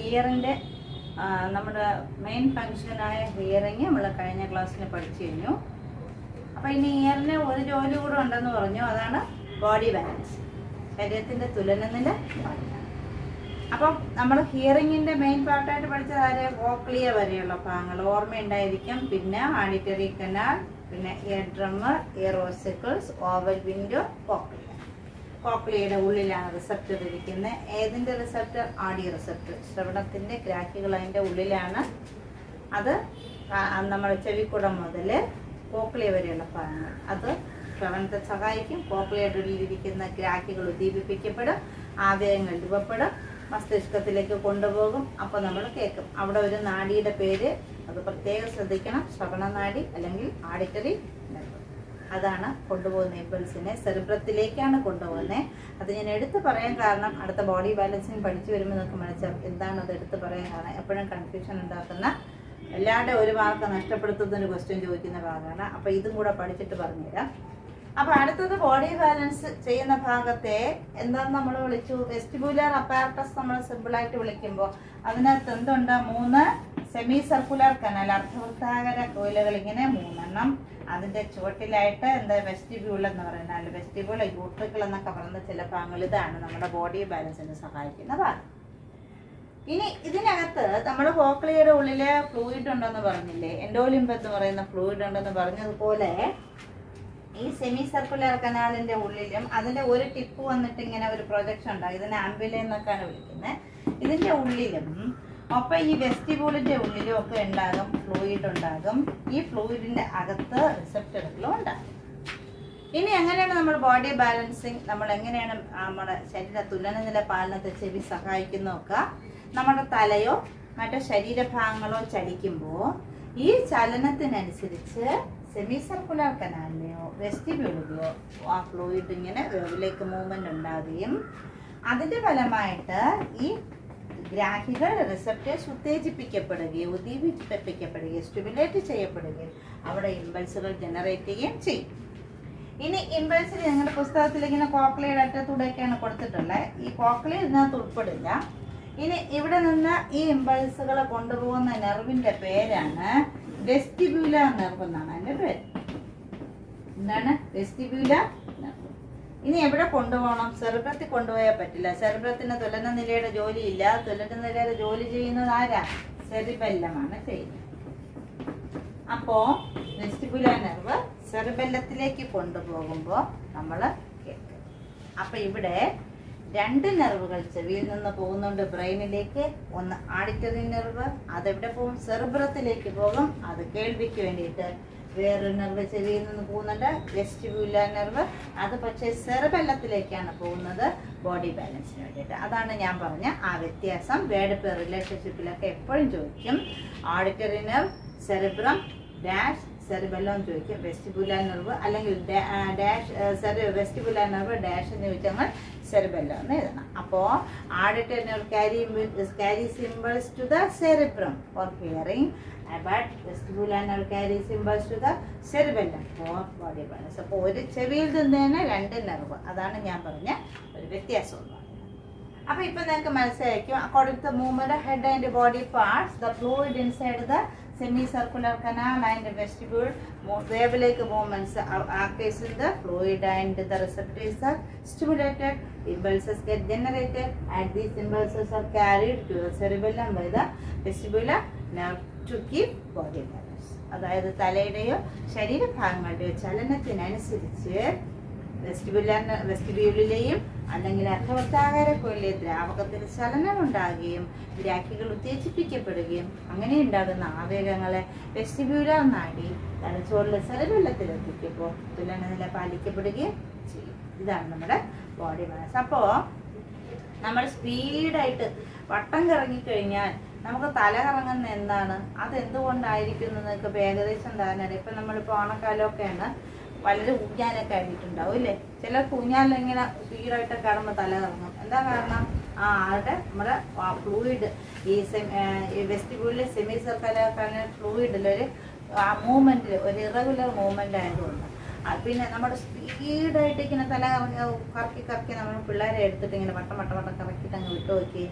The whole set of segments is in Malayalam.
ഇയറിൻ്റെ നമ്മുടെ മെയിൻ ഫങ്ഷനായ ഹിയറിങ് നമ്മൾ കഴിഞ്ഞ ക്ലാസ്സിൽ പഠിച്ചു കഴിഞ്ഞു. അപ്പോൾ ഇനി ഇയറിന് ഒരു ജോലി കൂടെ ഉണ്ടെന്ന് പറഞ്ഞു, അതാണ് ബോഡി ബാലൻസ്, ശരീരത്തിൻ്റെ തുലനനില പാലിക്കണം. അപ്പം നമ്മൾ ഹിയറിങ്ങിൻ്റെ മെയിൻ പാർട്ടായിട്ട് പഠിച്ചത് ആര്? കോക്ലിയ വരെയുള്ള ഭാഗങ്ങൾ ഓർമ്മയുണ്ടായിരിക്കും. പിന്നെ ആഡിറ്ററി കനാൽ, പിന്നെ ear drum, ear ossicles, oval window, cochlea. കോക്ലിയയുടെ ഉള്ളിലാണ് റിസപ്റ്റർ ഇരിക്കുന്നത്. ഏതിൻ്റെ റിസപ്റ്റർ? Audio receptor. ശ്രവണത്തിൻ്റെ ഗ്രാഹികൾ അതിൻ്റെ ഉള്ളിലാണ്. അത് നമ്മൾ ചെവിക്കുടം മുതൽ കോക്ലിയ വരെയുള്ള ഭാഗങ്ങൾ, അത് ശ്രവണത്തെ സഹായിക്കും. കോക്ലിയയുടെ ഉള്ളിലിരിക്കുന്ന ഗ്രാഹികൾ ഉദ്ദീപിപ്പിക്കപ്പെടും, ആവേഗങ്ങൾ രൂപപ്പെടും, മസ്തിഷ്കത്തിലേക്ക് കൊണ്ടുപോകും. അപ്പോൾ നമ്മൾ കേൾക്കും. അവിടെ ഒരു നാഡിയുടെ പേര് അത് പ്രത്യേകം ശ്രദ്ധിക്കണം, ശ്രവണനാഡി അല്ലെങ്കിൽ ആഡിറ്ററി നെർവ്. അതാണ് കൊണ്ടുപോകുന്ന ഇമ്പൾസിനെ സെറിബ്രത്തിലേക്കാണ് കൊണ്ടുപോകുന്നത്. അത് ഞാൻ എടുത്തു പറയാൻ കാരണം അടുത്ത ബോഡി ബാലൻസിങ് പഠിച്ചു വരുമ്പോൾ നമുക്ക് മനസ്സിലാവും എന്താണ് അത് എടുത്തു പറയാൻ കാരണം. എപ്പോഴും കൺഫ്യൂഷൻ ഉണ്ടാക്കുന്ന, എല്ലാവരുടെയും ഒരു മാർക്ക് നഷ്ടപ്പെടുത്തുന്ന ഒരു ക്വസ്റ്റ്യൻ ചോദിക്കുന്ന ഭാഗമാണ്. അപ്പോൾ ഇതും കൂടെ പഠിച്ചിട്ട് പറഞ്ഞുതരാം. അപ്പോൾ അടുത്തത് ബോഡി ബാലൻസ് ചെയ്യുന്ന ഭാഗത്തെ എന്താണെന്ന് നമ്മൾ വിളിച്ചു? വെസ്റ്റിബുലർ അപ്പാരറ്റസ് നമ്മൾ സിമ്പിളായിട്ട് വിളിക്കുമ്പോൾ അതിനകത്ത് എന്തുണ്ട്? 3 സെമി സർക്കുലർ കനാൽ, അർദ്ധവൃത്താകാര കോയിലുകൾ, ഇങ്ങനെ 3 അതിൻ്റെ ചുവട്ടിലായിട്ട് എന്താ വെസ്റ്റിബ്യൂൾ എന്ന് പറയുന്നത്, വെസ്റ്റിബ്യൂൾ, യൂട്രിക്കിൾ എന്നൊക്കെ പറയുന്ന ചില ഭാഗങ്ങൾ. ഇതാണ് നമ്മുടെ ബോഡി ബാലൻസിന് സഹായിക്കുന്ന ഭാഗം. ഇനി ഇതിനകത്ത് നമ്മൾ കോക്ലിയയുടെ ഉള്ളിൽ ഫ്ലൂയിഡ് ഉണ്ടെന്ന് പറഞ്ഞില്ലേ, എൻഡോലിംബ് എന്ന് പറയുന്ന ഫ്ലൂയിഡ് ഉണ്ടെന്ന് പറഞ്ഞതുപോലെ ഈ സെമി സർക്കുലർ കനാലിൻ്റെ ഉള്ളിലും അതിൻ്റെ ഒരു ടിപ്പ് വന്നിട്ട് ഇങ്ങനെ ഒരു പ്രൊജക്ഷൻ ഉണ്ടാകും. ഇതിനെ ആംബുല എന്നൊക്കെയാണ് വിളിക്കുന്നത്. ഇതിൻ്റെ ഉള്ളിലും അപ്പോൾ ഈ വെസ്റ്റിബ്യൂളിൻ്റെ ഉള്ളിലും ഒക്കെ ഉണ്ടാകും ഫ്ലൂയിഡ് ഉണ്ടാകും. ഈ ഫ്ലൂയിഡിൻ്റെ അകത്ത് റിസപ്റ്ററുകളും ഉണ്ടാകും. ഇനി എങ്ങനെയാണ് നമ്മൾ ബോഡി ബാലൻസിങ്, നമ്മൾ എങ്ങനെയാണ് നമ്മുടെ ശരീര തുലനനില പാലനത്തെ ചെവി സഹായിക്കുന്നതൊക്കെ? നമ്മുടെ തലയോ മറ്റോ ശരീരഭാഗങ്ങളോ ചലിക്കുമ്പോൾ ഈ ചലനത്തിനനുസരിച്ച് സെമി സർക്കുലർ കനാലിലെയോ വെസ്റ്റിബ്യൂളിലെയോ ആ ഫ്ലൂയിഡ് ഇങ്ങനെ വേവിലേക്ക് മൂവ്മെൻ്റ് ഉണ്ടാകുകയും അതിൻ്റെ ഫലമായിട്ട് ഈ ഗ്രാഹികൾ റിസപ്റ്റേഴ്സ് ഉത്തേജിപ്പിക്കപ്പെടുകയും ഉദ്ദീപിപ്പിക്കപ്പെടുകയും സ്റ്റിമുലേറ്റ് ചെയ്യപ്പെടുകയും അവിടെ ഇമ്പൾസുകൾ ജനറേറ്റ് ചെയ്യുകയും ചെയ്യും. ഇനി ഇമ്പൾസിൽ നിങ്ങളുടെ പുസ്തകത്തിൽ ഇങ്ങനെ കോക്ലിയയുടെ അറ്റത്തൂടെയൊക്കെയാണ് കൊടുത്തിട്ടുള്ളത്. ഈ കോക്ലിയ ഇതിനകത്ത് ഉൾപ്പെടില്ല. ഇനി ഇവിടെ നിന്ന് ഈ ഇമ്പൾസുകളെ കൊണ്ടുപോകുന്ന നെർവിൻ്റെ പേരാണ് വെസ്റ്റിബ്യുലർ നെർവ് എന്നാണ് അതിൻ്റെ പേര്. എന്താണ്? വെസ്റ്റിബ്യുലർ നെർവ്. ഇനി എവിടെ കൊണ്ടുപോകണം? സെറിബ്രത്തിൽ കൊണ്ടുപോയാൽ പറ്റില്ല. സെറിബ്രത്തിന് തുലനനിലയുടെ ജോലിയില്ല. തുലനനിലയുടെ ജോലി ചെയ്യുന്നത് ആരാ? സെറിബെല്ലമാണ് ചെയ്യുന്നത്. അപ്പോൾ വെസ്റ്റിബ്യുലർ നെർവ് സെറിബെല്ലത്തിലേക്ക് കൊണ്ടുപോകുമ്പോൾ നമ്മൾ കേൾക്കും. അപ്പോൾ ഇവിടെ 2 നെർവുകൾ ചെവിയിൽ നിന്ന് പോകുന്നുണ്ട് ബ്രെയിനിലേക്ക്. ഒന്ന് ആഡിറ്ററി നെർവ്, അതെവിടെ പോകും? സെറിബ്രത്തിലേക്ക് പോകും, അത് കേൾവിക്ക് വേണ്ടിയിട്ട്. വേറൊരു നെർവ് ചെവിയിൽ നിന്ന് പോകുന്നുണ്ട്, വെസ്റ്റിബ്യുലർ നെർവ്, അത് പക്ഷേ സെറിബെല്ലത്തിലേക്കാണ് പോകുന്നത് ബോഡി ബാലൻസിന് വേണ്ടിയിട്ട്. അതാണ് ഞാൻ പറഞ്ഞ ആ വ്യത്യാസം. വേർഡ് പേർ റിലേഷൻഷിപ്പിലൊക്കെ എപ്പോഴും ചോദിക്കും. ആഡിറ്ററി നെർവ് സെറിബ്രം ഡാഷ് സെറിബെല്ലം എന്ന് ചോദിക്കും. വെസ്റ്റിബ്യുലർ നെർവ് അല്ലെങ്കിൽ ഡാഷ് വെസ്റ്റിബ്യുലർ നെർവ് ഡാഷ് എന്ന് ചോദിച്ചാൽ നമ്മൾ സെറിബെല്ലം എന്ന് എഴുതണം. അപ്പോൾ ആഡിറ്ററി nerve carry symbols to the cerebrum for hearing, but vestibular nerve carry symbols to the cerebellum for body balance. അപ്പോൾ ഒരു ചെവിയിൽ നിന്ന് തന്നെ 2 നെർവ്, അതാണ് ഞാൻ പറഞ്ഞ ഒരു വ്യത്യാസം എന്ന് പറയുന്നത്. അപ്പോൾ ഇപ്പോൾ നിങ്ങൾക്ക് മനസ്സിലായിരിക്കും, according to movement head and body parts, the fluid inside the semicircular canal and vestibule wave-like movements occurs in the fluid and the receptors are stimulated, impulses get generated and these impulses are carried to the cerebellum by the vestibular nerve to keep body balance. അതായത് തലയുടെയോ ശരീരഭാഗങ്ങളുടെയോ ചലനത്തിനനുസരിച്ച് വെസ്റ്റിബ്യൂളിലെയും അല്ലെങ്കിൽ അർദ്ധവൃത്താകാര കോയിലെ ദ്രാവകത്തിന് ചലനം ഉണ്ടാകുകയും ഗ്രാഹികൾ ഉത്തേജിപ്പിക്കപ്പെടുകയും അങ്ങനെ ഉണ്ടാകുന്ന ആവേഗങ്ങളെ വെസ്റ്റിബ്യുലർ നാഡി തലച്ചോറിലെ സെറിബെല്ലത്തിലെത്തിക്കുമ്പോൾ തുലനനില പാലിക്കപ്പെടുകയും ചെയ്യും. ഇതാണ് നമ്മുടെ ബോഡി ബാലൻസ്. അപ്പോൾ നമ്മൾ സ്പീഡായിട്ട് വട്ടം കറങ്ങിക്കഴിഞ്ഞാൽ നമുക്ക് തല കറങ്ങുന്ന എന്താണ്, അതെന്തുകൊണ്ടായിരിക്കും എന്ന് നിങ്ങൾക്ക് ഏകദേശം ധാരണ. ഇപ്പം നമ്മളിപ്പോൾ ഓണക്കാലമൊക്കെയാണ്, വളരെ ഊഞ്ഞാലൊക്കെ ആയിട്ടുണ്ടാവും ഇല്ലേ? ചിലർക്ക് ഊഞ്ഞാലിങ്ങനെ സ്പീഡായിട്ട് കാണുമ്പോൾ തല കറങ്ങും. എന്താ കാരണം? അവിടെ നമ്മുടെ ഫ്ലൂയിഡ് ഈ വെസ്റ്റിബ്യൂളിലെ സെമി സർക്കുലർ ഫ്ലൂയിഡിലൊരു മൂവ്മെൻറ്റിൽ ഒരു ഇറഗുലർ മൂവ്മെൻ്റ് ആയതുകൊണ്ട് പിന്നെ നമ്മുടെ സ്പീഡായിട്ട് ഇങ്ങനെ തല കറക്കി നമ്മൾ പിള്ളേരെ എടുത്തിട്ട് ഇങ്ങനെ വട്ടം കറക്കിയിട്ട് അങ്ങ് വിട്ടു നോക്കി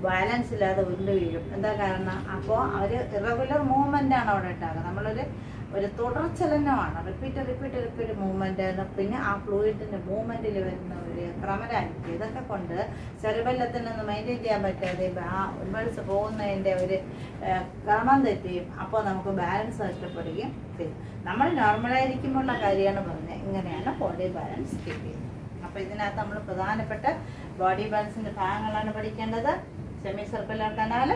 ബാലൻസ് ഇല്ലാതെ ഉരുണ്ട് വീഴും. എന്താ കാരണം? അപ്പോൾ അവർ ഇറഗുലർ മൂവ്മെൻ്റ് ആണ് അവിടെ ഉണ്ടാകുക. ഒരു തുടർച്ചലനമാണ്, റിപ്പീറ്റ് മൂവ്മെൻ്റ്. പിന്നെ ആ ഫ്ലൂയിഡിൻ്റെ മൂവ്മെൻറ്റിൽ വരുന്ന ഒരു ക്രമരാഹിത്യം, ഇതൊക്കെ കൊണ്ട് സെറിബെല്ലത്തിൽ നിന്ന് മെയിൻറ്റെയിൻ ചെയ്യാൻ പറ്റാതെ ആ ഇമ്പൾസ് പോകുന്നതിൻ്റെ ഒരു ക്രമം തെറ്റിയും അപ്പോൾ നമുക്ക് ബാലൻസ് നഷ്ടപ്പെടുകയും ചെയ്യും. നമ്മൾ നോർമലായിരിക്കുമ്പോഴുള്ള കാര്യമാണ് പറഞ്ഞത്. ഇങ്ങനെയാണ് ബോഡി ബാലൻസ് കീപ്പ് ചെയ്യുന്നത്. അപ്പോൾ ഇതിനകത്ത് നമ്മൾ പ്രധാനപ്പെട്ട ബോഡി ബാലൻസിൻ്റെ ഭാഗങ്ങളാണ് പഠിക്കേണ്ടത്. Semi circular canal,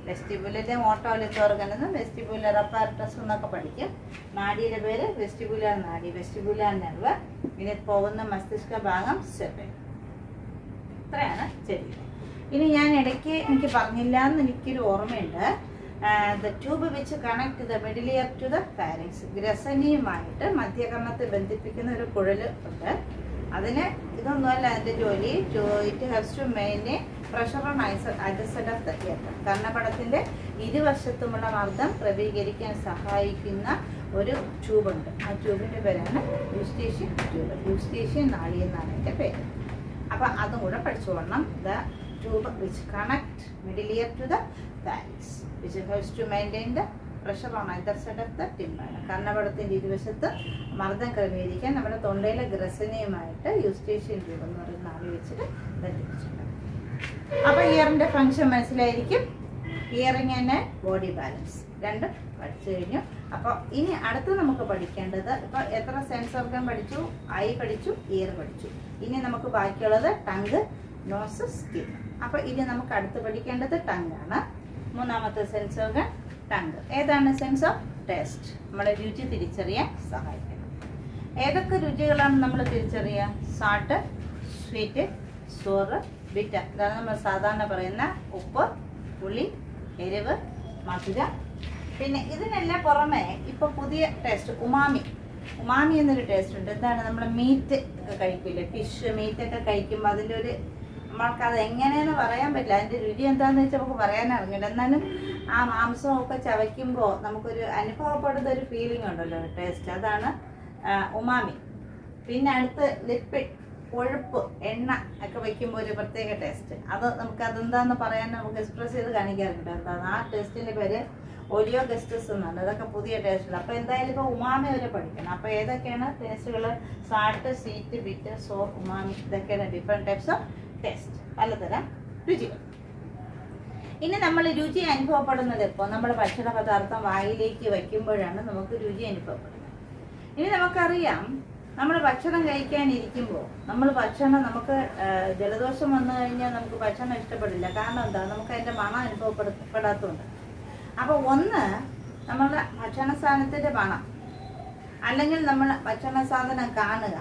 vestibular otolithic organ എന്നും വെസ്റ്റിബുലർ അപ്പാരറ്റസ് എന്നൊക്കെ പഠിക്കും. നാഡിയുടെ പേര് വെസ്റ്റിബുലർ നാഡി, വെസ്റ്റിബുലർ നെർവ്. ഇനി പോകുന്ന മസ്തിഷ്ക ഭാഗം സെറിബെല്ലം. ഇത്രയാണ് ശരി. ഇനി ഞാൻ ഇടയ്ക്ക് എനിക്ക് പറഞ്ഞില്ല എന്ന് എനിക്കൊരു ഓർമ്മയുണ്ട്. The tube which connect the middle ear to the pharynx, ഗ്രസനിയുമായിട്ട് മധ്യകർണത്തെ ബന്ധിപ്പിക്കുന്ന ഒരു കുഴൽ ഉണ്ട്. അതിന് ഇതൊന്നുമല്ല അതിൻ്റെ ജോലി. It haves to maintain pressure on adjusted of the ear. കർണപടത്തിൻ്റെ ഇരുവശത്തുമുള്ള മർദ്ദം ക്രമീകരിക്കാൻ സഹായിക്കുന്ന ഒരു ട്യൂബുണ്ട്. ആ ട്യൂബിൻ്റെ പേരാണ് യൂസ്റ്റേഷ്യൻ ട്യൂബ്. യൂസ്റ്റേഷ്യൻ നാഡി എന്നാണ് അതിൻ്റെ പേര്. അപ്പം അതും കൂടെ പഠിച്ചുകൊള്ളണം. The tube which connect middle ear to the pharynx which haves to maintain the pressure on either side of the tympana. കർണപടത്തിൻ്റെ ഇരുവശത്ത് മർദ്ദം ക്രമീകരിക്കാൻ നമ്മുടെ തൊണ്ടയിലെ ഗ്രസനയുമായിട്ട് യൂസ്റ്റേഷ്യൻ ട്യൂബ് എന്ന് പറയുന്ന നാളി വെച്ചിട്ട് ബന്ധിപ്പിച്ചിട്ടുണ്ട്. അപ്പോൾ ഇയറിൻ്റെ ഫങ്ഷൻ മനസ്സിലായിരിക്കും. ഇയറിങ് തന്നെ ബോഡി ബാലൻസ് രണ്ടും പഠിച്ചു കഴിഞ്ഞു. അപ്പോൾ ഇനി അടുത്ത് നമുക്ക് പഠിക്കേണ്ടത്, ഇപ്പോൾ എത്ര സെൻസ് ഓർഗൻ പഠിച്ചു? ഐ പഠിച്ചു, ഇയർ പഠിച്ചു. ഇനി നമുക്ക് ബാക്കിയുള്ളത് ടങ്, നോസ്, സ്കിൻ. അപ്പോൾ ഇനി നമുക്ക് അടുത്ത് പഠിക്കേണ്ടത് ടങ് ആണ്. മൂന്നാമത്തെ സെൻസ് ഓർഗൻ ടങ്. ഏതാണ്? Sense of taste. നമ്മളെ രുചി തിരിച്ചറിയാൻ സഹായിക്കണം. ഏതൊക്കെ രുചികളാണ് നമ്മൾ തിരിച്ചറിയുക? Salt, sweet, sore, bitter. ഇതാണ് നമ്മൾ സാധാരണ പറയുന്ന ഉപ്പ്, പുളി, എരിവ്, മധുരം. പിന്നെ ഇതിനെല്ലാം പുറമെ ഇപ്പോൾ പുതിയ ടേസ്റ്റ് ഉമാമി എന്നൊരു ടേസ്റ്റ് ഉണ്ട്. എന്താണ്? നമ്മൾ മീറ്റ് ഒക്കെ കഴിക്കില്ലേ, ഫിഷ് മീറ്റൊക്കെ കഴിക്കുമ്പോൾ അതിൻ്റെ ഒരു, നമ്മൾക്കത് എങ്ങനെയെന്ന് പറയാൻ പറ്റില്ല. അതിൻ്റെ രുചി എന്താണെന്ന് വെച്ചാൽ നമുക്ക് പറയാൻ അറിഞ്ഞില്ല. എന്നാലും ആ മാംസമൊക്കെ ചവയ്ക്കുമ്പോൾ നമുക്കൊരു അനുഭവപ്പെടുന്ന ഒരു ഫീലിംഗ് ഉണ്ടല്ലോ, ടേസ്റ്റ്. അതാണ് ഉമാമി. പിന്നെ അടുത്ത് ലിപ്പിഡ്, കൊഴുപ്പ്, എണ്ണ ഒക്കെ വയ്ക്കുമ്പോൾ ഒരു പ്രത്യേക ടേസ്റ്റ്. അത് നമുക്ക് അതെന്താണെന്ന് പറയാൻ നമുക്ക് എക്സ്പ്രസ് ചെയ്ത് കാണിക്കാറുണ്ട്. എന്താണ് ആ ടേസ്റ്റിൻ്റെ പേര്? ഒലിയോ ഗസ്റ്റസ് എന്നാണ്. അതൊക്കെ പുതിയ ടേസ്റ്റുകൾ. അപ്പോൾ എന്തായാലും ഇപ്പോൾ ഉമാമി വരെ പഠിക്കണം. അപ്പോൾ ഏതൊക്കെയാണ് ടേസ്റ്റുകൾ? സാൾട്ട്, സ്വീറ്റ്, ബിറ്റർ, സോർ, ഉമാമി. ഇതൊക്കെയാണ് ഡിഫറെൻറ്റ് ടൈപ്സ് ഓഫ് ടേസ്റ്റ്, പലതരം രുചികൾ. ഇനി നമ്മൾ രുചി അനുഭവപ്പെടുന്നത് എപ്പോൾ? നമ്മൾ ഭക്ഷണ പദാർത്ഥം വായിലേക്ക് വയ്ക്കുമ്പോഴാണ് നമുക്ക് രുചി അനുഭവപ്പെടുന്നത്. ഇനി നമുക്കറിയാം, നമ്മൾ ഭക്ഷണം കഴിക്കാനിരിക്കുമ്പോൾ നമുക്ക് ജലദോഷം വന്നു കഴിഞ്ഞാൽ നമുക്ക് ഭക്ഷണം ഇഷ്ടപ്പെടില്ല. കാരണം എന്താ? നമുക്ക് അതിൻ്റെ മണം അനുഭവപ്പെടാത്തതുകൊണ്ട്. അപ്പോൾ ഒന്ന് നമ്മളുടെ ഭക്ഷണ സാധനത്തിൻ്റെ മണം, അല്ലെങ്കിൽ നമ്മൾ ഭക്ഷണ സാധനം കാണുക,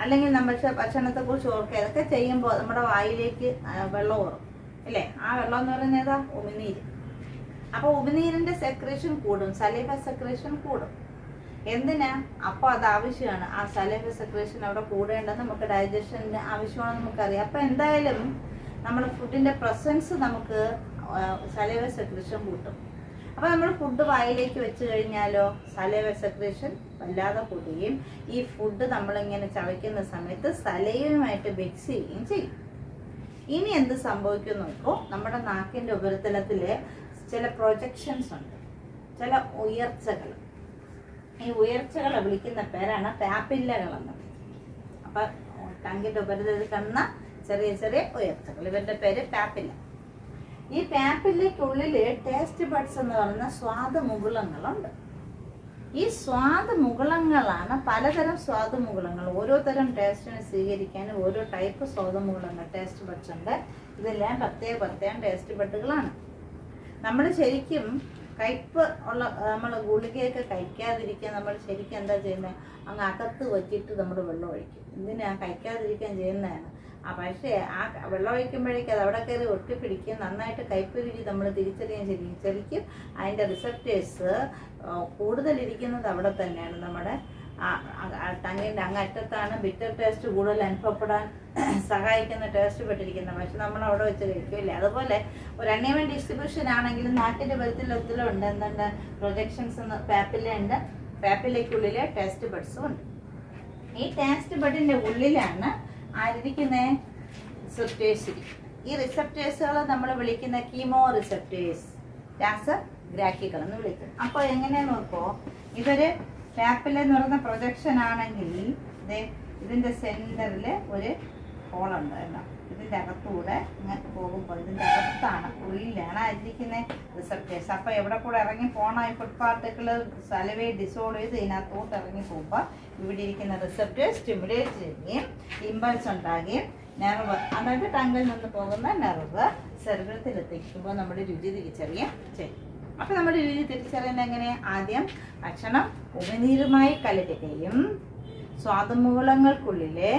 അല്ലെങ്കിൽ നമ്മൾ ഭക്ഷണത്തെക്കുറിച്ച് ഓർക്കുക. ഇതൊക്കെ ചെയ്യുമ്പോൾ നമ്മുടെ വായിലേക്ക് വെള്ളം ഓറും അല്ലേ? ആ വെള്ളം എന്ന് പറയുന്നത് ഏതാ? ഉമിനീര്. അപ്പോൾ ഉമിനീരിൻ്റെ സെക്രേഷൻ കൂടും, സലൈവ സെക്രേഷൻ കൂടും. എന്തിനാ? അപ്പോൾ അത് ആവശ്യമാണ്. ആ സലൈവ സെക്രേഷൻ അവിടെ കൂടേണ്ടത് നമുക്ക് ഡൈജഷന് ആവശ്യമാണെന്ന് നമുക്കറിയാം. അപ്പോൾ എന്തായാലും നമ്മൾ ഫുഡിൻ്റെ പ്രസൻസ് നമുക്ക് സലൈവ സെക്രേഷൻ കൂട്ടും. അപ്പോൾ നമ്മൾ ഫുഡ് വായിലേക്ക് വെച്ച് കഴിഞ്ഞാലോ സലൈവ സെക്രേഷൻ വല്ലാതെ കൂടുകയും ഈ ഫുഡ് നമ്മളിങ്ങനെ ചവയ്ക്കുന്ന സമയത്ത് സലൈവയുമായിട്ട് മിക്സ് ചെയ്യുകയും ചെയ്യും. ഇനി എന്ത് സംഭവിക്കും നോക്കൂ, നമ്മുടെ നാക്കിൻ്റെ ഉപരിതലത്തിൽ ചില പ്രൊജക്ഷൻസ് ഉണ്ട്, ചില ഉയർച്ചകൾ. ഈ ഉയർച്ചകളെ വിളിക്കുന്ന പേരാണ് പാപ്പില്ലകളെന്ന്. അപ്പം ടങ്കിൻ്റെ ഉപരിതലത്തിൽ കാണുന്ന ചെറിയ ചെറിയ ഉയർച്ചകൾ, ഇവരുടെ പേര് പാപ്പില്ല. ഈ പാപ്പില്ലയ്ക്കുള്ളിൽ ടേസ്റ്റ് ബഡ്സ് എന്ന് പറയുന്ന സ്വാദുമുകുളങ്ങളുണ്ട്. ഈ സ്വാദുമുകുളങ്ങളാണ് പലതരം സ്വാദുമുകുളങ്ങൾ. ഓരോ തരം ടേസ്റ്റിനെ സ്വീകരിക്കാനും ഓരോ ടൈപ്പ് സ്വാദുമുകുളങ്ങൾ, ടേസ്റ്റ് ബഡ്സ് ഉണ്ട്. ഇതെല്ലാം പ്രത്യേകം ടേസ്റ്റ് ബഡുകളാണ്. നമ്മൾ ശരിക്കും കയ്പ്പ് ഉള്ള നമ്മൾ ഗുളികയൊക്കെ കഴിക്കാതിരിക്കാൻ നമ്മൾ ശരിക്കും എന്താ ചെയ്യുന്നത്? അങ്ങ് അകത്ത് വച്ചിട്ട് നമ്മൾ വെള്ളം ഒഴിക്കും. എന്തിനാ? കഴിക്കാതിരിക്കാൻ ചെയ്യുന്നതാണ്. പക്ഷേ ആ വെള്ളം ഒഴിക്കുമ്പോഴേക്കും അത് അവിടെ കയറി ഒട്ടിപ്പിടിക്കും. നന്നായിട്ട് കയ്പ്പ് രുചി നമ്മൾ തിരിച്ചറിയാൻ ശരിക്കും അതിൻ്റെ റിസപ്റ്റേഴ്സ് കൂടുതലിരിക്കുന്നത് അവിടെ തന്നെയാണ്. നമ്മുടെ ടങ്ങിൻ്റെ അങ്ങറ്റത്താണ് ബിറ്റർ ടേസ്റ്റ് കൂടുതൽ അനുഭവപ്പെടാൻ സഹായിക്കുന്ന ടേസ്റ്റ് പെട്ടിരിക്കുന്നത്. പക്ഷെ നമ്മൾ അവിടെ വെച്ച് കഴിക്കില്ലേ. അതുപോലെ ഒരു അൺഈവൻ ഡിസ്ട്രിബ്യൂഷൻ ആണെങ്കിലും നാട്ടിൻ്റെ ബലത്തിലൊത്തിലും ഉണ്ട്. എന്തുണ്ട്? പ്രൊജക്ഷൻസ് എന്ന് പാപ്പില്ല ഉണ്ട്. പാപ്പില്ലയ്ക്കുള്ളിലെ ടേസ്റ്റ് ബഡ്സും ഉണ്ട്. ഈ ടേസ്റ്റ് ബഡിൻ്റെ ഉള്ളിലാണ് ആയിരിക്കുന്നത്? റിസപ്റ്റേഴ്സ് ഇരിക്കും. ഈ റിസപ്റ്റേഴ്സുകൾ നമ്മൾ വിളിക്കുന്ന കീമോ റിസപ്റ്റേഴ്സ്, രാസഗ്രാഹികൾ എന്ന് വിളിക്കും. അപ്പോൾ എങ്ങനെയാന്ന് നോക്കോ, ഇതൊരു ടാപ്പിലെന്ന് പറയുന്ന പ്രൊജക്ഷൻ ആണെങ്കിൽ ഇതിൻ്റെ സെൻറ്ററിൽ ഒരു ഹോളുണ്ട് കേട്ടോ. ഇതിൻ്റെ അകത്തൂടെ ഇങ്ങനെ പോകുമ്പോൾ ഇതിൻ്റെ അകത്താണ്, ഉള്ളിലാണ് അതിരിക്കുന്ന റിസപ്റ്റേഴ്സ്. അപ്പോൾ എവിടെ കൂടെ ഇറങ്ങി പോകണം, ഈ ഫുഡ് പാർട്ടിക്കിൾ സലവേ ഡിസോൾവ് ചെയ്ത് ഇതിനകത്തോട്ട് ഇറങ്ങി പോകുമ്പോൾ ഇവിടെ ഇരിക്കുന്ന റിസപ്റ്റേഴ്സ് സ്റ്റിമുലേറ്റ് ചെയ്യുകയും ഇമ്പൾസ് ഉണ്ടാകുകയും നെർവ്, അതായത് ടങ്കിൽ നിന്ന് പോകുന്ന നെർവ് സെറിബ്രത്തിൽ എത്തിക്കുമ്പോൾ നമ്മുടെ രുചി തിരിച്ചറിയുകയും ചെയ്യും. അപ്പോൾ നമ്മുടെ രുചി തിരിച്ചറിയുന്നത് എങ്ങനെ? ആദ്യം ഭക്ഷണം ഉമിനീരുമായി കലരുകയും സ്വാദുമൂലങ്ങൾക്കുള്ളിലെ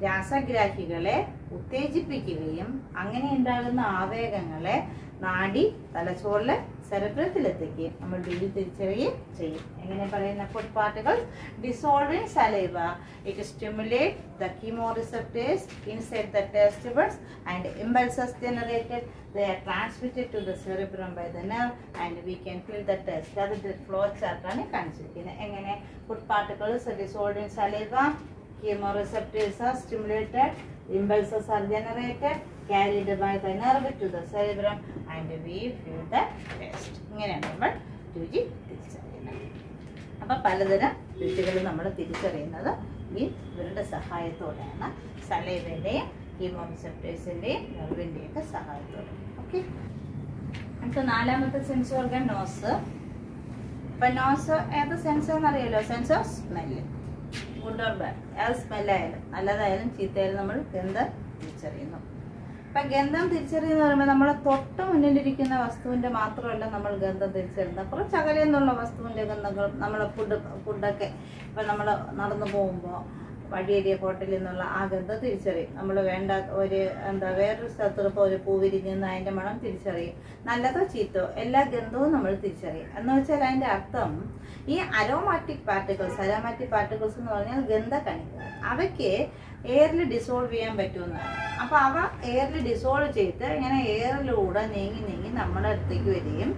രാസഗ്രാഹികളെ ഉത്തേജിപ്പിക്കുകയും അങ്ങനെ ഉണ്ടാകുന്ന ആവേഗങ്ങളെ നാഡി തലച്ചോറിലെ സെറിബ്രത്തിലെത്തിക്കുകയും നമ്മൾ രുചി തിരിച്ചറിയുകയും ചെയ്യും. എങ്ങനെ പറയുന്ന food particles dissolve in saliva, it stimulate the chemoreceptors inside the taste buds and impulses generated, they are transmitted to the cerebrum by the nerve and we can feel the taste. അത് ഫ്ലോ ചാർട്ടാണ് കാണിച്ചിരിക്കുന്നത്. എങ്ങനെ food particles dissolve in saliva, chemoreceptors are stimulated, impulses are generated, carried by the nerve to the cerebrum and we feel the taste. ഇങ്ങനെയാണ് നമ്മൾ രുചി തിരിച്ചറിയുന്നത്. അപ്പം പലതരം രുചികൾ നമ്മൾ തിരിച്ചറിയുന്നത് ഈ ഇവരുടെ സഹായത്തോടെയാണ്, സലൈവയുടെയും കീമോറിസെപ്റ്റേഴ്സിൻ്റെയും നെർവിൻ്റെയൊക്കെ സഹായത്തോടെ. ഓക്കെ, അടുത്ത നാലാമത്തെ സെൻസ് ഓർഗൻ നോസ്. അപ്പം നോസ് ഏത് സെൻസ് എന്നറിയാലോ? Sense of smell. Good or bad, ഏത് സ്മെല്ലായാലും നല്ലതായാലും ചീത്തയായാലും നമ്മൾ ഗന്ധം തിരിച്ചറിയുന്നു. അപ്പം ഗന്ധം തിരിച്ചറിയുന്ന പറയുമ്പോൾ നമ്മളെ തൊട്ട് മുന്നിലിരിക്കുന്ന വസ്തുവിൻ്റെ മാത്രമല്ല നമ്മൾ ഗന്ധം തിരിച്ചറിയുന്നത്, കുറച്ച് അകലെ നിന്നുള്ള വസ്തുവിൻ്റെ ഗന്ധങ്ങൾ. നമ്മൾ ഫുഡൊക്കെ ഇപ്പം നമ്മൾ നടന്നു പോകുമ്പോൾ വഴിയേരിയ ഹോട്ടലിൽ നിന്നുള്ള ആ ഗന്ധം തിരിച്ചറിയും. നമ്മൾ വേണ്ട വേറൊരു സ്ഥലത്ത് ഇപ്പോൾ ഒരു പൂ വിരിഞ്ഞെന്ന് അതിൻ്റെ മണം തിരിച്ചറിയും. നല്ലതോ ചീത്തോ എല്ലാ ഗന്ധവും നമ്മൾ തിരിച്ചറിയും. എന്ന് വെച്ചാൽ അതിൻ്റെ അർത്ഥം ഈ അരോമാറ്റിക് പാർട്ടിക്കിൾസ് എന്ന് പറഞ്ഞാൽ ഗന്ധകണികൾ, അവയ്ക്ക് എയറിൽ ഡിസോൾവ് ചെയ്യാൻ പറ്റുമെന്നാണ്. അപ്പോൾ അവ എയറിൽ ഡിസോൾവ് ചെയ്ത് ഇങ്ങനെ എയറിലൂടെ നീങ്ങി നമ്മുടെ അടുത്തേക്ക് വരികയും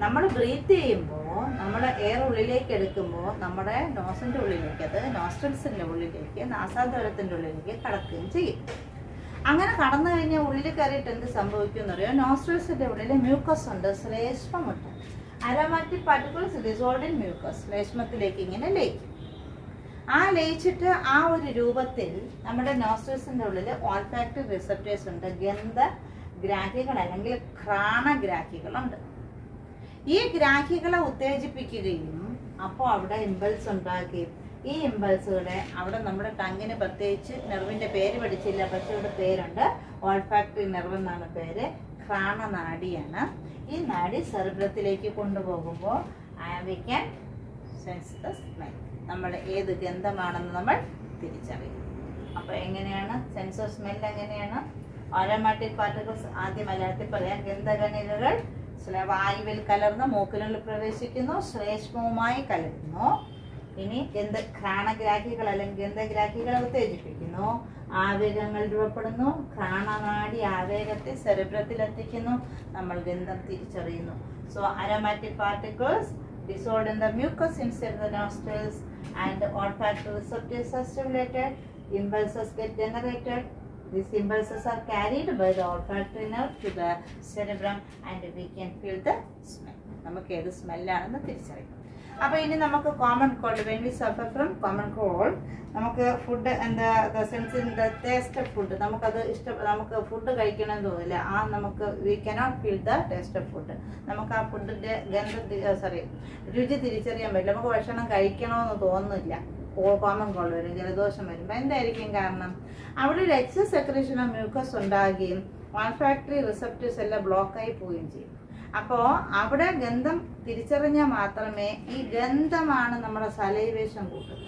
നമ്മൾ ബ്രീത്ത് ചെയ്യുമ്പോൾ നമ്മൾ എയർ ഉള്ളിലേക്ക് എടുക്കുമ്പോൾ നമ്മുടെ നോസിൻ്റെ ഉള്ളിലേക്ക്, അത് നോസ്ട്രിൽസിൻ്റെ ഉള്ളിലേക്ക്, നാസാദ്വാരത്തിൻ്റെ ഉള്ളിലേക്ക് കടക്കുകയും ചെയ്യും. അങ്ങനെ കടന്നു കഴിഞ്ഞാൽ ഉള്ളിൽ കയറിയിട്ട് എന്ത് സംഭവിക്കും എന്നറിയാം? നോസ്ട്രിൽസിൻ്റെ ഉള്ളിൽ മ്യൂക്കസ് ഉണ്ട്, ശ്ലേഷ്മമുണ്ട്. Aromatic particles dissolve in mucus, ശ്ലേഷ്മത്തിലേക്ക് ഇങ്ങനെ ലയിക്കും. ആ ലയിച്ചിട്ട് ആ ഒരു രൂപത്തിൽ നമ്മുടെ നോസ്ട്രിൽസിൻ്റെ ഉള്ളിൽ ഓൾഫാക്ടറി റിസപ്റ്റേഴ്സ് ഉണ്ട്, ഗന്ധഗ്രാഹികൾ അല്ലെങ്കിൽ ഘ്രാണഗ്രാഹികളുണ്ട്. ഈ ഗ്രാഹികളെ ഉത്തേജിപ്പിക്കുകയും അപ്പോൾ അവിടെ ഇമ്പൾസ് ഉണ്ടാക്കുകയും ഈ ഇമ്പൾസുകളെ അവിടെ നമ്മുടെ ടങ്ങിന് പ്രത്യേകിച്ച് നെർവിൻ്റെ പേര് പഠിച്ചില്ല, പക്ഷെ ഇവിടെ പേരുണ്ട്, ഓൾഫാക്ടറി നെർവ് എന്നാണ് പേര്, ഘ്രാണനാഡിയാണ്. ഈ നാഡി സെറിബ്രത്തിലേക്ക് കൊണ്ടുപോകുമ്പോൾ we can sense the smell, നമ്മൾ ഏത് ഗന്ധമാണെന്ന് നമ്മൾ തിരിച്ചറിയും. അപ്പോൾ എങ്ങനെയാണ് സെൻസ് ഓഫ് സ്മെൽ? എങ്ങനെയാണ്? അരോമാറ്റിക് പാർട്ടിക്കിൾസ് ആദ്യം മലയാളത്തിൽ പറയാം. ഗന്ധകണികകൾ വായുവിൽ കലർന്ന് മൂക്കിനുള്ളിൽ പ്രവേശിക്കുന്നു, ശ്ലേഷ്മവുമായി കലരുന്നു. ഇനി ഘ്രാണഗ്രാഹികൾ അല്ലെങ്കിൽ ഗന്ധഗ്രാഹികളെ ഉത്തേജിപ്പിക്കുന്നു, ആവേഗങ്ങൾ രൂപപ്പെടുന്നു, ഘ്രാണനാഡി ആവേഗത്തെ സെറിബ്രത്തിൽ എത്തിക്കുന്നു, നമ്മൾ ഗന്ധം തിരിച്ചറിയുന്നു. So aromatic particles dissolved in the mucus inside the nostrils and olfactory receptors are stimulated, impulses get generated. These impulses are carried by the olfactory nerve to the cerebrum and we can feel the smell. നമുക്ക് ഏത് സ്മെല്ലാണെന്ന് തിരിച്ചറിയാം. അപ്പോൾ ഇനി നമുക്ക് common cold, when we suffer from common cold, നമുക്ക് food sense in the taste of food, നമുക്ക് ഫുഡ് കഴിക്കണമെന്ന് തോന്നില്ല. നമുക്ക് we cannot feel the taste of food, നമുക്ക് ആ ഫുഡിൻ്റെ രുചി തിരിച്ചറിയാൻ പറ്റില്ല. നമുക്ക് ഭക്ഷണം കഴിക്കണമെന്ന് തോന്നുന്നില്ല. കോമൺ കോൾഡ് വരും, ജലദോഷം വരുമ്പോൾ എന്തായിരിക്കും കാരണം? അവിടെ ഒരു എക്സസ് സെക്രീഷൻ ഓഫ് മ്യൂക്കസ് ഉണ്ടാകുകയും ഓൾഫാക്ടറി റിസപ്റ്റേഴ്സ് എല്ലാം ബ്ലോക്കായി പോവുകയും ചെയ്യും. അപ്പോൾ അവിടെ ഗന്ധം തിരിച്ചറിഞ്ഞാൽ മാത്രമേ, ഈ ഗന്ധമാണ് നമ്മുടെ സലൈവേഷൻ കൂട്ടുന്നത്.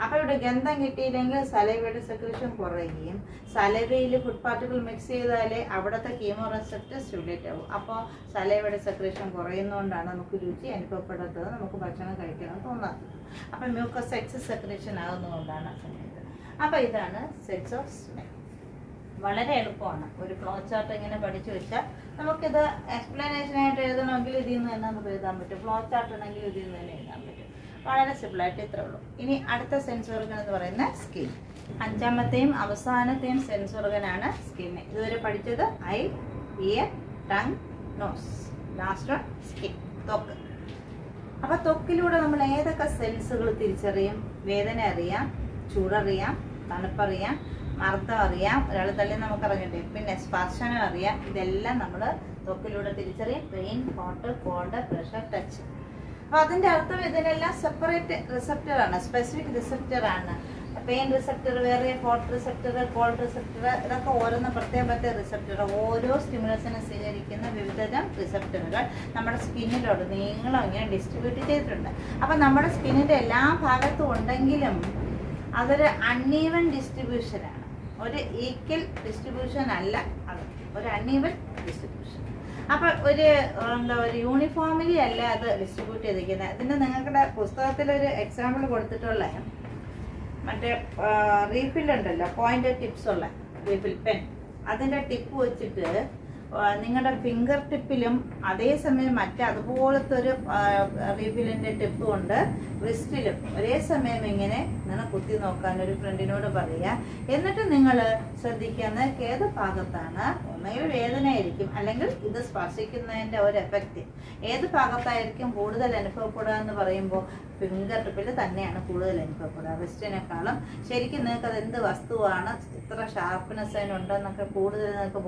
അപ്പോൾ ഇവിടെ ഗന്ധം കിട്ടിയില്ലെങ്കിൽ സലൈവയുടെ സെക്രീഷൻ കുറയുകയും, സലൈവയിൽ ഫുഡ് പാർട്ടിക്കിൾ മിക്സ് ചെയ്താലേ അവിടുത്തെ കീമോ റിസപ്റ്റർ സ്റ്റിമുലേറ്റ് ആവും. അപ്പോൾ സലൈവയുടെ സെക്രീഷൻ കുറയുന്നതുകൊണ്ടാണ് നമുക്ക് രുചി അനുഭവപ്പെടാത്തത്, നമുക്ക് ഭക്ഷണം കഴിക്കണം തോന്നാത്തത്. അപ്പോൾ മ്യൂക്കസ് എക്സസ് സെക്രീഷൻ ആകുന്നതുകൊണ്ടാണ് സമയത്ത്. അപ്പോൾ ഇതാണ് സെൻസ് ഓഫ് സ്മെൽ. വളരെ എളുപ്പമാണ്. ഒരു ഫ്ലോ ചാർട്ട് ഇങ്ങനെ പഠിച്ചു വെച്ചാൽ നമുക്കിത് എക്സ്പ്ലനേഷനായിട്ട് എഴുതണമെങ്കിൽ ഇതിൽ നിന്ന് തന്നെ നമുക്ക് എഴുതാൻ പറ്റും, ഫ്ലോ ചാർട്ട് ഉണ്ടെങ്കിൽ ഇതിൽ നിന്ന് തന്നെ എഴുതാൻ പറ്റും. വളരെ സിമ്പിളായിട്ട് ഇത്രേ ഉള്ളൂ. ഇനി അടുത്ത സെൻസ് ഓർഗൻ എന്ന് പറയുന്നത് സ്കിൻ. അഞ്ചാമത്തെയും അവസാനത്തെയും സെൻസ് ഓർഗനാണ് സ്കിന്ന്. ഇതുവരെ പഠിച്ചത് eye, ear, tongue, nose. Last one skin, ത്വക്ക്. അപ്പോൾ ത്വക്കിലൂടെ നമ്മൾ ഏതൊക്കെ സെൻസുകൾ തിരിച്ചറിയും? വേദന അറിയാം, ചൂടറിയാം, തണുപ്പറിയാം, മർദ്ദം അറിയാം, ഒരാൾ തള്ളി നമുക്കറിയണ്ടേ, പിന്നെ സ്പർശനം അറിയാം. ഇതെല്ലാം നമ്മൾ ത്വക്കിലൂടെ തിരിച്ചറിയും. Pain, hot, cold, pressure, touch. അപ്പോൾ അതിൻ്റെ അർത്ഥം ഇതിനെല്ലാം സെപ്പറേറ്റ് റിസപ്റ്ററാണ്, സ്പെസിഫിക് റിസപ്റ്ററാണ്. പെയിൻ റിസപ്റ്റർ വേറെ, ഹോട്ട് റിസപ്റ്റർ, കോൾഡ് റിസപ്റ്റർ, ഇതൊക്കെ ഓരോന്നും പ്രത്യേക റിസപ്റ്റർ. ഓരോ സ്റ്റിമുലസിനെ സ്വീകരിക്കുന്ന വിവിധതരം റിസപ്റ്ററുകൾ നമ്മുടെ സ്കിന്നിലോട്ട് നീളം ഇങ്ങനെ ഡിസ്ട്രിബ്യൂട്ട് ചെയ്തിട്ടുണ്ട്. അപ്പം നമ്മുടെ സ്കിന്നിൻ്റെ എല്ലാ ഭാഗത്തും ഉണ്ടെങ്കിലും അതൊരു അൺഈവൻ ഡിസ്ട്രിബ്യൂഷനാണ്, ഒരു ഈക്വൽ ഡിസ്ട്രിബ്യൂഷൻ അല്ല. അത് ഒരു അൺഈവൻ ഡിസ്ട്രിബ്യൂഷൻ. അപ്പം ഒരു യൂണിഫോമിലി അല്ല അത് ഡിസ്ട്രിബ്യൂട്ട് ചെയ്തിരിക്കുന്നത്. ഇതിന് നിങ്ങളുടെ പുസ്തകത്തിലൊരു എക്സാമ്പിൾ കൊടുത്തിട്ടുള്ള മറ്റേ റീഫിൽ ഉണ്ടല്ലോ, പോയിന്റ് ടിപ്സ് ഉള്ള റീഫിൽ പെൻ, അതിൻ്റെ ടിപ്പ് വെച്ചിട്ട് നിങ്ങളുടെ ഫിംഗർ ടിപ്പിലും അതേസമയം അതുപോലത്തെ ഒരു റീഫിലിൻ്റെ ടിപ്പ് കൊണ്ട് റിസ്റ്റിലും ഒരേ സമയം ഇങ്ങനെ നിങ്ങൾ കുത്തി നോക്കാൻ ഒരു ഫ്രണ്ടിനോട് പറയുക. എന്നിട്ട് നിങ്ങൾ ശ്രദ്ധിക്കുന്ന ഏത് ഭാഗത്താണ് ഒന്നുകിൽ വേദനയായിരിക്കും, അല്ലെങ്കിൽ ഇത് സ്പർശിക്കുന്നതിൻ്റെ ഒരു എഫക്റ്റ് ഏത് ഭാഗത്തായിരിക്കും കൂടുതൽ അനുഭവപ്പെടുക എന്ന് പറയുമ്പോൾ ഫിംഗർ ടിപ്പിൽ തന്നെയാണ് കൂടുതൽ അനുഭവപ്പെടുക. റിസ്റ്റിനേക്കാളും ശരിക്കും നിങ്ങൾക്ക് അത് എന്ത് വസ്തുവാണ്, ഇത്ര ഷാർപ്പ്നെസ് അതിനുണ്ടെന്നൊക്കെ കൂടുതൽ നിങ്ങൾക്ക്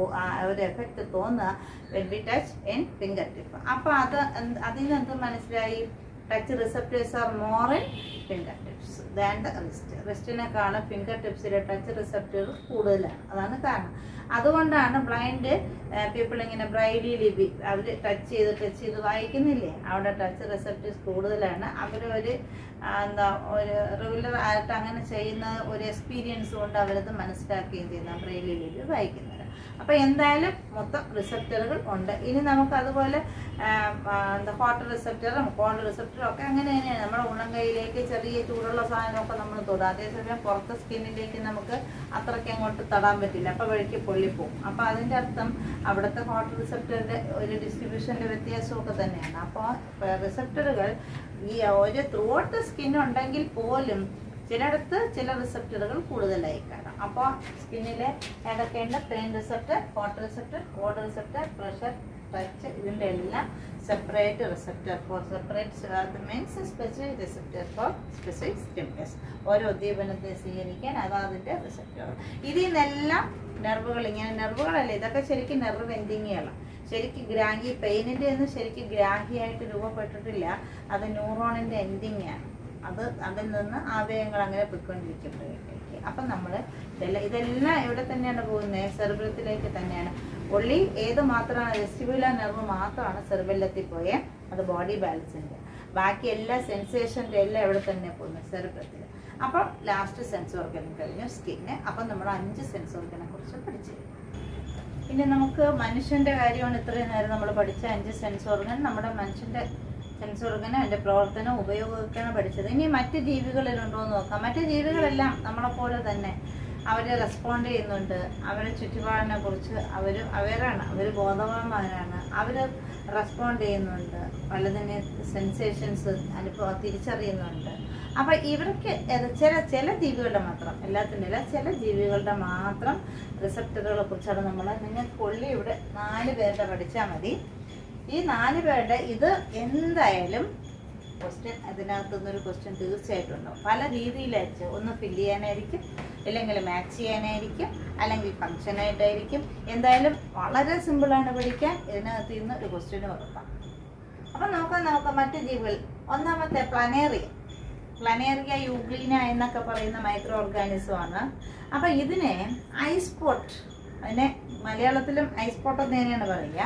ഒരു എഫക്റ്റ് തോന്നുക when we touch in fingertip. അപ്പോൾ അതിൽ നിന്ന് എന്ത് മനസ്സിലായി? Touch receptors are more in finger tips than the wrist. റിസ്റ്റിനേക്കാളും ഫിംഗർ ടിപ്സിലെ ടച്ച് റിസപ്റ്റേഴ്സ് കൂടുതലാണ്. അതാണ് കാരണം. അതുകൊണ്ടാണ് ബ്ലൈൻഡ് പീപ്പിൾ ഇങ്ങനെ ബ്രൈലി ലിപി അവർ ടച്ച് ചെയ്ത് വായിക്കുന്നില്ലേ, അവിടെ ടച്ച് റിസപ്റ്റേഴ്സ് കൂടുതലാണ്. അവരൊരു ഒരു റെഗുലർ ആയിട്ട് അങ്ങനെ ചെയ്യുന്ന ഒരു എക്സ്പീരിയൻസ് കൊണ്ട് അവരത് മനസ്സിലാക്കുകയും ചെയ്യുന്ന ബ്രൈലി ലിപി വായിക്കുന്നത്. അപ്പോൾ എന്തായാലും മൊത്തം റിസപ്റ്ററുകൾ ഉണ്ട്. ഇനി നമുക്ക് അതുപോലെ ഹോട്ട് റിസപ്റ്ററും കോൾഡ് റിസപ്റ്ററും ഒക്കെ അങ്ങനെ തന്നെയാണ്. നമ്മുടെ ഉള്ളംകൈയിലേക്ക് ചെറിയ ചൂടുള്ള സാധനമൊക്കെ നമ്മൾ തൊടും, അതേസമയം പുറത്തെ സ്കിന്നിലേക്ക് നമുക്ക് അത്രയ്ക്ക് അങ്ങോട്ട് തൊടാൻ പറ്റില്ല, അപ്പോൾ വഴിക്ക് പൊള്ളിപ്പോവും. അപ്പോൾ അതിൻ്റെ അർത്ഥം അവിടുത്തെ ഹോട്ട് റിസപ്റ്ററിൻ്റെ ഒരു ഡിസ്ട്രിബ്യൂഷൻ്റെ വ്യത്യാസമൊക്കെ തന്നെയാണ്. അപ്പോൾ റിസപ്റ്ററുകൾ ഈ ഒരു ത്രൂ ഔട്ട് ദ സ്കിൻ ഉണ്ടെങ്കിൽ പോലും ചിലയിടത്ത് ചില റിസപ്റ്ററുകൾ കൂടുതലായി കാണാം. അപ്പോൾ സ്കിന്നിലെ ഏതൊക്കെയുണ്ട്? Pain receptor, hot receptor, cold receptor, pressure, touch, ഇതിൻ്റെ എല്ലാം separate receptor for separate means specific receptor for specific stimulus. ഓരോ ഉദ്ദീപനത്തെ സ്വീകരിക്കാൻ അതാതിൻ്റെ റിസപ്റ്റർ. ഇതിൽ നിന്നെല്ലാം നെർവുകൾ, ഇങ്ങനെ നെർവുകളല്ല, ഇതൊക്കെ ശരിക്കും നെർവ് എൻഡിങ്ങുകളാണ്. ശരിക്കും ഗ്രാഹി, പെയിനിൻ്റെ ഒന്നും ശരിക്കും ഗ്രാഹിയായിട്ട് രൂപപ്പെട്ടിട്ടില്ല, അത് ന്യൂറോണിൻ്റെ എൻഡിങ്ങാണ്. അതിൽ നിന്ന് ആവേഗങ്ങൾ അങ്ങനെ പോയിക്കൊണ്ടിരിക്കുമ്പോഴേക്ക് അപ്പം നമ്മൾ ഇതെല്ലാം എവിടെ തന്നെയാണ് പോകുന്നത്? സെറിബ്രത്തിലേക്ക് തന്നെയാണ്. ഒള്ളി ഏത് മാത്രമാണ്? വെസ്റ്റിബുലർ നെർവ് മാത്രമാണ് സെറിബെല്ലത്തിൽ പോയേ, അത് ബോഡി ബാലൻസിൻ്റെ. ബാക്കി എല്ലാ സെൻസേഷൻ്റെ എല്ലാം എവിടെ തന്നെ പോകുന്നത്? സെറിബ്രത്തിൽ. അപ്പം ലാസ്റ്റ് സെൻസ് ഓർഗൻ കഴിഞ്ഞു സ്കിന്ന്. അപ്പം നമ്മൾ 5 സെൻസ് ഓർഗനെ കുറിച്ച് പഠിച്ചു. പിന്നെ നമുക്ക് മനുഷ്യൻ്റെ കാര്യമാണ് ഇത്രയും നേരം നമ്മൾ പഠിച്ച 5 സെൻസ് ഓർഗൻ. നമ്മുടെ മനുഷ്യൻ്റെ സെൻസ് ഓർഗനും അതിൻ്റെ പ്രവർത്തനം ഉപയോഗമൊക്കെയാണ് പഠിച്ചത്. ഇനി മറ്റ് ജീവികളിലുണ്ടോ എന്ന് നോക്കാം. മറ്റ് ജീവികളെല്ലാം നമ്മളെപ്പോലെ തന്നെ അവർ റെസ്പോണ്ട് ചെയ്യുന്നുണ്ട്. അവരുടെ ചുറ്റുപാടിനെ കുറിച്ച് അവർ അവെയറാണ്, അവർ ബോധവാന്മാരാണ്, അവർ റെസ്പോണ്ട് ചെയ്യുന്നുണ്ട്, പലതിനെ സെൻസേഷൻസ് തിരിച്ചറിയുന്നുണ്ട്. അപ്പം ഇവർക്ക് ചില ജീവികളുടെ മാത്രം, എല്ലാത്തിൻ്റെ ചില ജീവികളുടെ മാത്രം റിസപ്റ്ററുകളെ കുറിച്ചാണ് നിങ്ങൾക്ക് കൊള്ളി ഇവിടെ 4 പേരുടെ പഠിച്ചാൽ മതി. ഈ 4 പേരുടെ ഇത് എന്തായാലും ക്വസ്റ്റ്യൻ, അതിനകത്തുനിന്നൊരു ക്വസ്റ്റ്യൻ തീർച്ചയായിട്ടും ഉണ്ടാവും. പല രീതിയിലായിരിക്കും. ഒന്ന് ഫില്ല് ചെയ്യാനായിരിക്കും, അല്ലെങ്കിൽ മാച്ച് ചെയ്യാനായിരിക്കും, അല്ലെങ്കിൽ ഫങ്ഷനായിട്ടായിരിക്കും. എന്തായാലും വളരെ സിമ്പിളാണ് പഠിക്കാൻ. ഇതിനകത്ത് നിന്ന് ഒരു ക്വസ്റ്റ്യന് ഉറപ്പാണ്. അപ്പം നോക്കാം മറ്റ് ജീവികൾ. ഒന്നാമത്തെ പ്ലാനേറിയ യൂഗ്ലീന എന്നൊക്കെ പറയുന്ന മൈക്രോ ഓർഗാനിസമാണ്. അപ്പം ഇതിനെ ഐസ്പോട്ട്, അതിനെ മലയാളത്തിലും ഐസ്പോട്ട് എന്ന് തന്നെയാണ് പറയുക.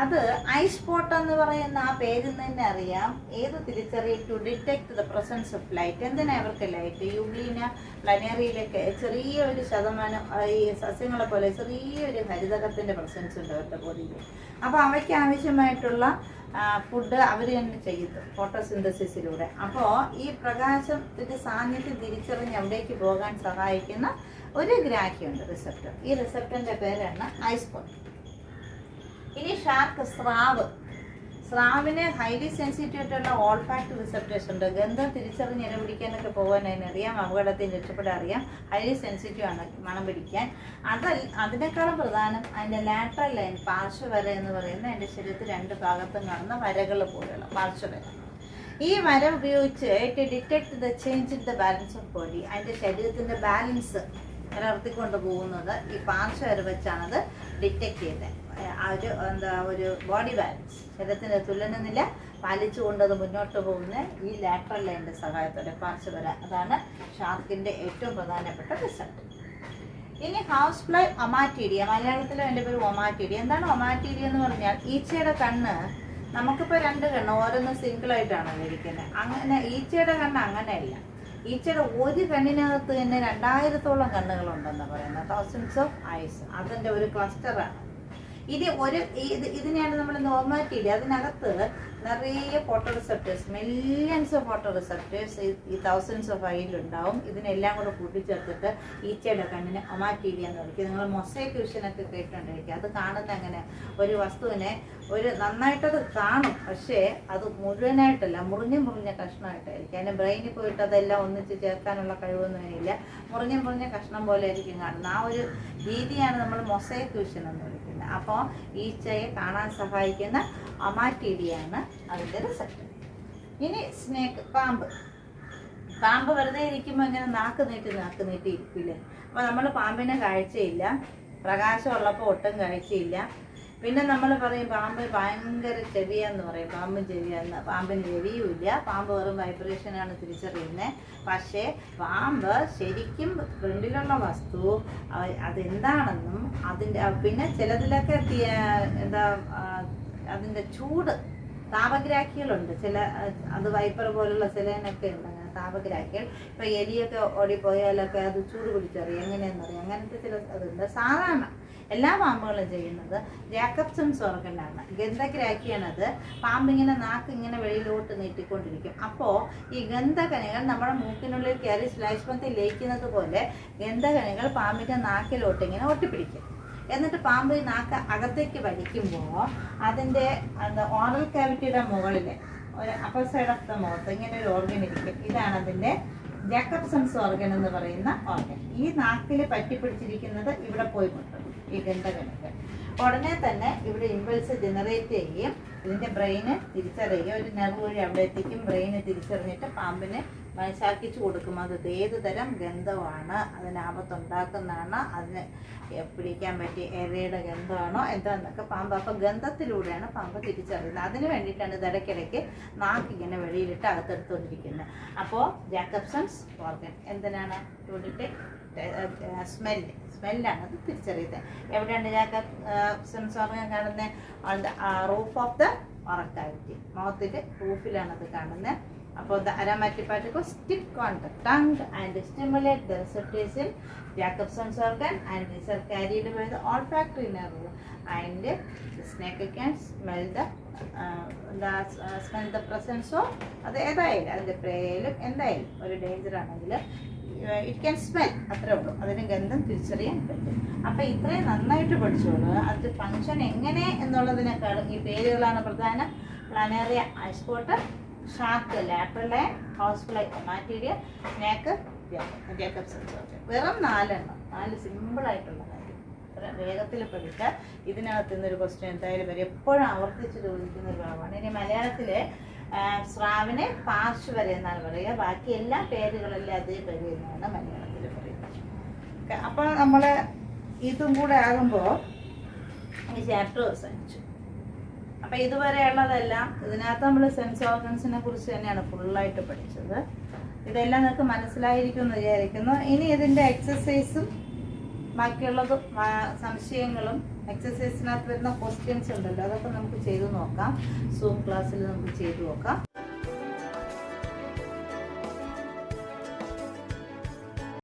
അത് ഐസ്പോട്ട് എന്ന് പറയുന്ന ആ പേരിൽ തന്നെ അറിയാം ഏത് തിരിച്ചറിയും. To detect the presence of light. എന്തിനാണ് അവർക്ക് ലൈറ്റ്? യൂഗ്ലീന പ്ലാനേറിയയിലൊക്കെ ചെറിയൊരു ശതമാനം ഈ സസ്യങ്ങളെ പോലെ ചെറിയൊരു ഹരിതകത്തിൻ്റെ പ്രസൻസ് ഉണ്ട് അവരുടെ ബോഡിയിൽ. അപ്പോൾ അവയ്ക്ക് ആവശ്യമായിട്ടുള്ള ഫുഡ് അവർ തന്നെ ചെയ്യുന്നു ഫോട്ടോസിന്തസിസിലൂടെ. അപ്പോൾ ഈ പ്രകാശത്തിൻ്റെ സാന്നിധ്യം തിരിച്ചറിഞ്ഞ് അവിടേക്ക് പോകാൻ സഹായിക്കുന്ന ഒരു ഗ്രാഹ്യമുണ്ട്, റിസപ്റ്റർ. ഈ റിസപ്റ്ററിൻ്റെ പേരാണ് ഐസ്പോട്ട്. ഇനി ഷാർക്ക്, സ്രാവ് സ്രാവിന് ഹൈലി സെൻസിറ്റീവ് ആയിട്ടുള്ള ഓൾഫാക്ട് റിസപ്റ്റേഴ്സ് ഉണ്ട്. ഗന്ധം തിരിച്ചറിഞ്ഞ് ഇരപിടിക്കാനൊക്കെ പോകാൻ അതിനറിയാം, അപകടത്തിൽ രക്ഷപ്പെടാൻ അറിയാം. ഹൈലി സെൻസിറ്റീവ് ആണ് മണം പിടിക്കാൻ. അതിനേക്കാളും പ്രധാനം അതിൻ്റെ ലാറ്ററൽ ലൈൻ, പാർശ്വവര എന്ന് പറയുന്ന അതിൻ്റെ ശരീരത്തിൽ 2 ഭാഗത്തും കാണുന്ന വരകൾ പോലെയുള്ള പാർശ്വവര. ഈ വര ഉപയോഗിച്ച് it detect the change in the balance of body. അതിൻ്റെ ശരീരത്തിൻ്റെ ബാലൻസ് നിലനിർത്തിക്കൊണ്ട് പോകുന്നത് ഈ പാർശ്വവര വെച്ചാണത് ഡിറ്റക്ട് ചെയ്യുന്നത്. ഒരു ബോഡി ബാലൻസ്, ശരീരത്തിൻ്റെ തുലനനില പാലിച്ചുകൊണ്ട് അത് മുന്നോട്ട് പോകുന്ന ഈ ലാറ്ററൽ ലൈനിൻ്റെ സഹായത്തോടെ പാർശ്വവര. അതാണ് ഷാർക്കിൻ്റെ ഏറ്റവും പ്രധാനപ്പെട്ട റിസൾട്ട്. ഇനി ഹൗസ് ഫ്ലൈ ഒമാറ്റീഡിയ, മലയാളത്തിലും എൻ്റെ പേര് ഒമാറ്റീഡിയ. എന്താണ് ഒമാറ്റീഡിയ എന്ന് പറഞ്ഞാൽ ഈച്ചയുടെ കണ്ണ് നമുക്കിപ്പോൾ 2 കണ്ണ്, ഓരോന്ന് സിംഗിളായിട്ടാണ് ഇരിക്കുന്നത്. അങ്ങനെ ഈച്ചയുടെ കണ്ണ് അങ്ങനെയല്ല. ഈച്ചയുടെ ഒരു കണ്ണിനകത്ത് തന്നെ 2000-ഓളം കണ്ണുകളുണ്ടെന്ന് പറയുന്നത്, 1000s of eyes. അതിൻ്റെ ഒരു ക്ലസ്റ്ററാണ്. ഇതിനെയാണ് നമ്മൾ ഒമാറ്റീഡിയ. അതിനകത്ത് നിറയെ photo receptors, millions of photo receptors ഈ 1000s of ഐയിലുണ്ടാവും. ഇതിനെല്ലാം കൂടെ കൂട്ടിച്ചേർത്തിട്ട് ഈച്ചയുടെ കണ്ണിന് ഒമാറ്റീഡിയ എന്ന് വിളിക്കും. നിങ്ങൾ മൊസൈക്ക് വിഷനൊക്കെ കേട്ടിട്ടുണ്ടായിരിക്കും. അത് കാണുന്ന അങ്ങനെ ഒരു വസ്തുവിനെ നന്നായിട്ടത് കാണും, പക്ഷേ അത് മുഴുവനായിട്ടല്ല, മുറിഞ്ഞ കഷ്ണമായിട്ടായിരിക്കും. അതിൻ്റെ ബ്രെയിനിൽ പോയിട്ട് അതെല്ലാം ഒന്നിച്ച് ചേർക്കാനുള്ള കഴിവൊന്നും അതിനില്ല. മുറിഞ്ഞ കഷ്ണം പോലെ ആയിരിക്കും കാണുന്നത്. ആ ഒരു രീതിയാണ് നമ്മൾ മൊസൈക്ക് വിഷൻ എന്ന് വിളിക്കുന്നത്. അപ്പോൾ ഈച്ചയെ കാണാൻ സഹായിക്കുന്ന ഒമാറ്റീഡിയാണ് അതിൻ്റെ റിസൾട്ട്. ഇനി സ്നേക്ക്, പാമ്പ് വെറുതെ ഇരിക്കുമ്പോൾ ഇങ്ങനെ നാക്ക് നീട്ടി ഇരിക്കില്ലേ. അപ്പോൾ നമ്മൾ പാമ്പിനെ കാഴ്ചയില്ല, പ്രകാശമുള്ളപ്പോൾ ഒട്ടും കാഴ്ചയില്ല. പിന്നെ നമ്മൾ പറയും പാമ്പ് ഭയങ്കര ചെവിയാന്ന് പറയും, പാമ്പിന് ചെവിയുമില്ല. പാമ്പ് വെറും വൈബ്രേഷനാണ് തിരിച്ചറിയുന്നത്. പക്ഷേ പാമ്പ് ശരിക്കും ഫ്രണ്ടിലുള്ള വസ്തു അതെന്താണെന്നും പിന്നെ ചിലതിലൊക്കെ അതിൻ്റെ ചൂട്, താപഗ്രാഹികളുണ്ട് ചില, അത് വൈപ്പർ പോലുള്ള ചിലതിനൊക്കെ ഉണ്ട് അങ്ങനെ താപഗ്രാഹികൾ. ഇപ്പം എലിയൊക്കെ ഓടിപ്പോയാലൊക്കെ അത് ചൂട് പിടിച്ചറിയാം, എങ്ങനെയെന്നറിയാം. അങ്ങനത്തെ ചില അതുണ്ട്. സാധാരണ എല്ലാ പാമ്പുകളും ചെയ്യുന്നത് ജാക്കബ്സൺസ് ഓർഗനാണ്, ഗന്ധഗ്രാഹിയാണത്. പാമ്പിങ്ങനെ നാക്ക് ഇങ്ങനെ വെളിയിലോട്ട് നീട്ടിക്കൊണ്ടിരിക്കും. അപ്പോൾ ഈ ഗന്ധകണികൾ നമ്മുടെ മൂക്കിനുള്ളിൽ കയറി ശ്ലേഷ്മത്തിൽ ലയിക്കുന്നത് പോലെ ഗന്ധകണികൾ പാമ്പിൻ്റെ നാക്കിലോട്ട് ഇങ്ങനെ ഒട്ടിപ്പിടിക്കും. എന്നിട്ട് പാമ്പ് ഈ നാക്ക് അകത്തേക്ക് വലിക്കുമ്പോൾ അതിൻ്റെ ഓറൽ കാവിറ്റിയുടെ മുകളിൽ ഒരു upper side of the mouth ഇങ്ങനെ ഒരു ഓർഗൻ ഇരിക്കും. ഇതാണ് അതിൻ്റെ ജാക്കബ്സൺസ് ഓർഗൻ എന്ന് പറയുന്ന ഓർഗൻ. ഈ നാക്കിൽ പറ്റിപ്പിടിച്ചിരിക്കുന്നത് ഇവിടെ പോയി മുട്ടും ഈ ഗന്ധകണികൾ. ഉടനെ തന്നെ ഇവിടെ ഇമ്പൾസ് ജനറേറ്റ് ചെയ്യുകയും ഇതിൻ്റെ ബ്രെയിന് തിരിച്ചറിയുകയും ഒരു നെർവ് വഴി അവിടെ എത്തിക്കും. ബ്രെയിന് തിരിച്ചറിഞ്ഞിട്ട് പാമ്പിന് മനസ്സിലാക്കിച്ചു കൊടുക്കും അത് ഏത് തരം ഗന്ധമാണ്, അതിന് ആപത്തുണ്ടാക്കുന്നതാണോ, അതിന് പിടിക്കാൻ പറ്റിയ ഏരിയയുടെ ഗന്ധമാണോ എന്താണെന്നൊക്കെ പാമ്പ്. അപ്പോൾ ഗന്ധത്തിലൂടെയാണ് പാമ്പ് തിരിച്ചറിയുന്നത്. അതിന് വേണ്ടിയിട്ടാണ് ഇത് ഇടയ്ക്കിടയ്ക്ക് നാക്കിങ്ങനെ വെളിയിലിട്ട് അകത്തെടുത്തുകൊണ്ടിരിക്കുന്നത്. അപ്പോൾ ജാക്കബ്സൺസ് ഓർഗൻ എന്തിനാണ്? ടു സ്മെല്ലാണ് അത് തിരിച്ചറിയുന്നത്. എവിടെയാണ് ജാക്കബ്സൺസ് ഓർഗൻ കാണുന്നത്? Roof of the oral cavity, മൗത്തിൻ്റെ റൂഫിലാണ് അത് കാണുന്നത്. അപ്പോൾ the aromatic particles stick on the tongue and stimulate the receptors in Jacobson's organ, and these are carried by the olfactory nerve, and the snake can smell the presence of അത് ഏതായാലും അതിൻ്റെ പ്രേയിലും എന്തായാലും ഒരു ഡേഞ്ചർ ആണെങ്കിൽ ഇറ്റ് ക്യാൻ സ്മെൽ, അത്രേ ഉള്ളൂ. അതിന് ഗന്ധം തിരിച്ചറിയാൻ പറ്റും. അപ്പോൾ ഇത്രയും നന്നായിട്ട് പഠിച്ചോളൂ. അതിൻ്റെ ഫങ്ഷൻ എങ്ങനെ എന്നുള്ളതിനേക്കാളും ഈ പേരുകളാണ് പ്രധാനം. Planaria eyespot, shark lateral line, house fly ommatidia, snake Jacobson's organ. വെറും 4 സിമ്പിളായിട്ടുള്ള കാര്യം. വേഗത്തിൽ പഠിക്കുക. ഇതിനകത്ത് നിന്നൊരു ക്വസ്റ്റ്യൻ എന്തായാലും വരും, എപ്പോഴും ആവർത്തിച്ച് ചോദിക്കുന്ന ഒരു ഭാഗമാണ്. ഇനി മലയാളത്തിൽ സ്രാവിനെ പാർശ്വവര എന്നാണ് പറയുക. ബാക്കി എല്ലാ പേരുകളെല്ലാം അതേ പേര് എന്നാണ് മലയാളത്തിൽ പറയുന്നത്. അപ്പോൾ നമ്മൾ ഇതും കൂടെ ആകുമ്പോൾ ഈ ചാപ്റ്റർ അവസാനിച്ചു. അപ്പോൾ ഇതുവരെയുള്ളതെല്ലാം ഇതിനകത്ത് നമ്മൾ സെൻസ് ഓർഗൻസിനെ കുറിച്ച് തന്നെയാണ് ഫുള്ളായിട്ട് പഠിച്ചത്. ഇതെല്ലാം നിങ്ങൾക്ക് മനസ്സിലായിരിക്കുമെന്ന് വിചാരിക്കുന്നു. ഇനി ഇതിൻ്റെ എക്സസൈസും ബാക്കിയുള്ളതും സംശയങ്ങളും എക്സസൈസിനകത്ത് വരുന്ന ക്വസ്റ്റ്യൻസ് ഉണ്ടല്ലോ, അതൊക്കെ നമുക്ക് ചെയ്തു നോക്കാം. സൂം ക്ലാസ്സിൽ നമുക്ക് ചെയ്തു നോക്കാം.